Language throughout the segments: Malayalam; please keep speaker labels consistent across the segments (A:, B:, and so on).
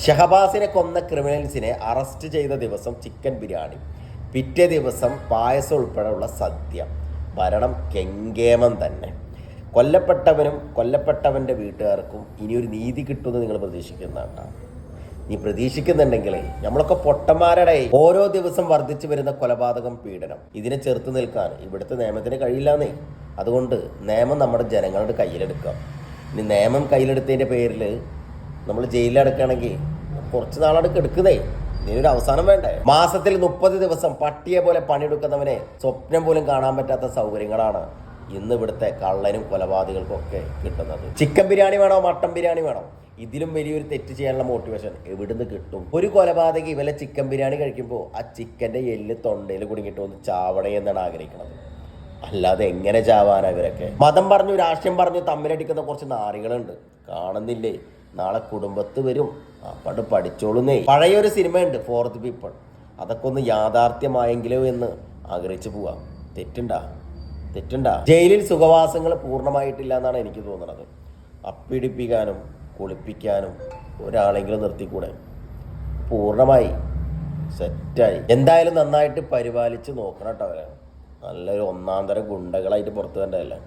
A: ഷഹബാസിനെ കൊന്ന ക്രിമിനൽസിനെ അറസ്റ്റ് ചെയ്ത ദിവസം ചിക്കൻ ബിരിയാണി, പിറ്റേ ദിവസം പായസം ഉൾപ്പെടെയുള്ള സദ്യ. ഭരണം കെങ്കേമം തന്നെ. കൊല്ലപ്പെട്ടവനും കൊല്ലപ്പെട്ടവൻ്റെ വീട്ടുകാർക്കും ഇനിയൊരു നീതി കിട്ടുമെന്ന് നിങ്ങൾ പ്രതീക്ഷിക്കുന്നതാണ്. നീ പ്രതീക്ഷിക്കുന്നുണ്ടെങ്കിലേ നമ്മളൊക്കെ പൊട്ടന്മാരുടെ. ഓരോ ദിവസം വർദ്ധിച്ചു വരുന്ന കൊലപാതകം, പീഡനം, ഇതിനെ ചെറുത്ത് നിൽക്കാൻ ഇവിടുത്തെ നിയമത്തിന് കഴിയില്ലാന്നേ. അതുകൊണ്ട് നിയമം നമ്മുടെ ജനങ്ങളുടെ കയ്യിലെടുക്കാം. ഇനി നിയമം കയ്യിലെടുത്തതിൻ്റെ പേരിൽ നമ്മൾ ജയിലിലടക്കുകയാണെങ്കിൽ കുറച്ച് നാളടുക്ക് എടുക്കുന്നേ. ഇതിനൊരു അവസാനം വേണ്ടേ? മാസത്തിൽ 30 ദിവസം പട്ടിയെ പോലെ പണിയെടുക്കുന്നവനെ സ്വപ്നം പോലും കാണാൻ പറ്റാത്ത സൗകര്യങ്ങളാണ് ഇന്ന് ഇവിടുത്തെ കള്ളനും കൊലപാതകൾക്കും ഒക്കെ കിട്ടുന്നത്. ചിക്കൻ ബിരിയാണി വേണോ, മട്ടൻ ബിരിയാണി വേണോ? ഇതിലും വലിയൊരു തെറ്റ് ചെയ്യാനുള്ള മോട്ടിവേഷൻ എവിടുന്ന് കിട്ടും? ഒരു കൊലപാതകി ഇവലെ ചിക്കൻ ബിരിയാണി കഴിക്കുമ്പോൾ ആ ചിക്കൻ്റെ എല്ല് തൊണ്ടയിൽ കുടുങ്ങിയിട്ട് ഒന്ന് ചാവണേ എന്നാണ് ആഗ്രഹിക്കുന്നത്. അല്ലാതെ എങ്ങനെ ചാവാനാ ഇവരൊക്കെ? മതം പറഞ്ഞു, രാഷ്ട്രീയം പറഞ്ഞു തമ്മിലടിക്കുന്ന കുറച്ച് നാറികളുണ്ട്. കാണുന്നില്ലേ? നാളെ കുടുംബത്ത് വരും. പണ്ട് പഠിച്ചോളുന്നേ. പഴയൊരു സിനിമയുണ്ട്, ഫോർത്ത് പീപ്പിൾ. അതൊക്കെ ഒന്ന് യാഥാർത്ഥ്യമായെങ്കിലോ എന്ന് ആഗ്രഹിച്ചു പോവാം. തെറ്റുണ്ടാ? ജയിലിൽ സുഖവാസങ്ങൾ പൂർണ്ണമായിട്ടില്ല എന്നാണ് എനിക്ക് തോന്നുന്നത്. അപ്പിടിപ്പിക്കാനും കുളിപ്പിക്കാനും ഒരാളെങ്കിലും നിർത്തിക്കൂടെ? പൂർണ്ണമായി സെറ്റായി. എന്തായാലും നന്നായിട്ട് പരിപാലിച്ച് നോക്കണം കേട്ടോ. അവരെ നല്ലൊരു ഒന്നാം തരം ഗുണ്ടകളായിട്ട് പുറത്തു വേണ്ടതല്ലേ?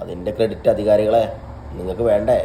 A: അതിൻ്റെ ക്രെഡിറ്റ് അധികാരികളെ നിങ്ങൾക്ക് വേണ്ടേ?